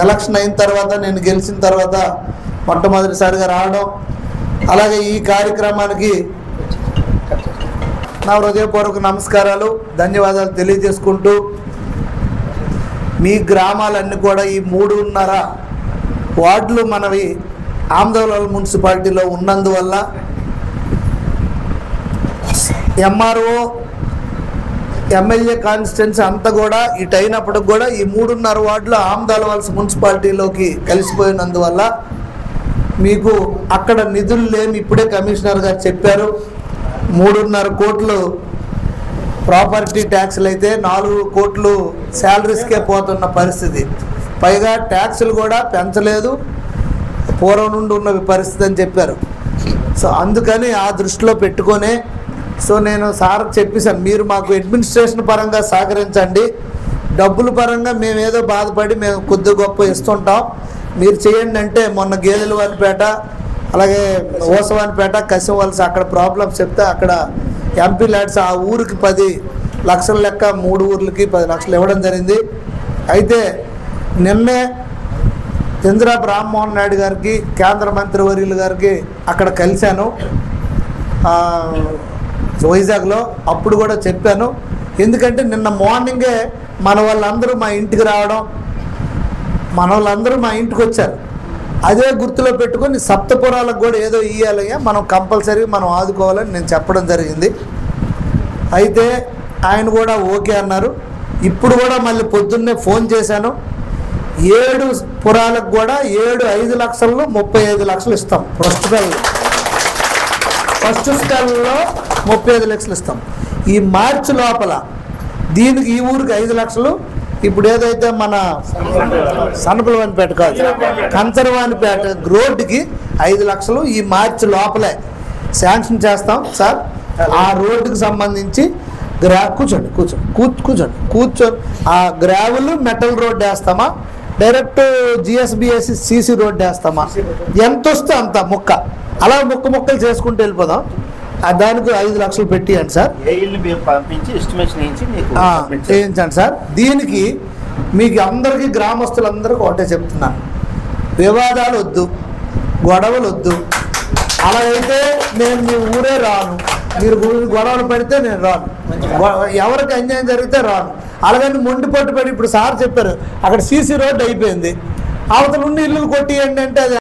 Election అయిన తర్వాత నేను గెలిచిన తర్వాత మొట్టమొదటిసారిగా రావడం, అలాగే ఈ కార్యక్రమానికి నా హృదయపూర్వక నమస్కారాలు, ధన్యవాదాలు తెలియజేసుకుంటూ, మీ గ్రామాలన్నీ కూడా ఈ 3.5 వార్డులు మనవి ఆమదాల మున్సిపాలిటీలో ఉన్నందువల్ల ఎంఆర్ఓ ఎమ్మెల్యే కాన్స్టిట్యున్సీ అంతా కూడా ఇటు అయినప్పటికి కూడా ఈ 3.5 వార్డులు ఆమదాల మున్సిపాలిటీలోకి కలిసిపోయినందువల్ల మీకు అక్కడ నిధులు లేని ఇప్పుడే కమిషనర్ గారు చెప్పారు. 3.5 కోట్లు ప్రాపర్టీ ట్యాక్స్లు అయితే 4 కోట్లు శాలరీస్కే పోతున్న పరిస్థితి. పైగా ట్యాక్సులు కూడా పెంచలేదు, పూర్వం నుండి ఉన్న పరిస్థితి అని చెప్పారు. సో అందుకని ఆ దృష్టిలో పెట్టుకొని నేను సార్ చెప్పేశాను, మీరు మాకు అడ్మినిస్ట్రేషన్ పరంగా సహకరించండి, డబ్బుల పరంగా మేము ఏదో బాధపడి మేము కొద్ది గొప్ప ఇస్తుంటాం, మీరు చేయండి అంటే మొన్న గేదెలవానిపేట అలాగే ఓసవానిపేట కసివలస అక్కడ ప్రాబ్లమ్స్ చెప్తే అక్కడ ఎంపీ ల్యాడ్స్ ఆ ఊరికి 10 లక్షల లెక్క 3 ఊర్లకి 10 లక్షలు ఇవ్వడం జరిగింది. అయితే నిన్నే చంద్రబాబు రామ్మోహన్ నాయుడు గారికి కేంద్ర మంత్రివర్యులు గారికి అక్కడ కలిశాను వైజాగ్లో. అప్పుడు కూడా చెప్పాను, ఎందుకంటే నిన్న మార్నింగే మన వాళ్ళందరూ మా ఇంటికి రావడం, మన వాళ్ళందరూ మా ఇంటికి వచ్చారు. అదే గుర్తులో పెట్టుకొని సప్తపురాలకు కూడా ఏదో ఇవ్వాలయ్యా, మనం కంపల్సరీ మనం ఆదుకోవాలని నేను చెప్పడం జరిగింది. అయితే ఆయన కూడా ఓకే అన్నారు. ఇప్పుడు కూడా మళ్ళీ పొద్దున్నే ఫోన్ చేశాను, 7 పురాలకు కూడా 5 లక్షల్లో 35 లక్షలు ఇస్తాం. ఫస్ట్ స్టాల్లో 35 లక్షలు ఇస్తాం. ఈ మార్చి లోపల దీనికి ఈ ఊరికి 5 లక్షలు, ఇప్పుడు ఏదైతే మన సనపలవానిపేట కాదు కంచరవానిపేట రోడ్డుకి 5 లక్షలు ఈ మార్చి లోపలే శాంక్షన్ చేస్తాం సార్. ఆ రోడ్డుకి సంబంధించి కూర్చోండి ఆ గ్రావెల్ మెటల్ రోడ్డు వేస్తామా, డైరెక్ట్ జిఎస్బిఎస్సి సిసి రోడ్డు వేస్తామా, ఎంత వస్తే అంత ముక్క అలా ముక్కలు చేసుకుంటూ వెళ్ళిపోదాం. దానికి 5 లక్షలు పెట్టియండి సార్, చేయించండి సార్. దీనికి మీకు అందరికీ గ్రామస్తులందరికీ ఒకటే చెప్తున్నాను, వివాదాలు వద్దు, గొడవలు వద్దు. అలాగైతే నేను మీ ఊరే రాను, మీరు గొడవలు పెడితే నేను రాను, ఎవరికి అన్యాయం జరిగితే రాను. అలాగని మొండి పట్టుబడి ఇప్పుడు సార్ చెప్పారు అక్కడ సీసీ రోడ్డు అయిపోయింది, అవతల ఉండి ఇల్లు కొట్టియండి అంటే అది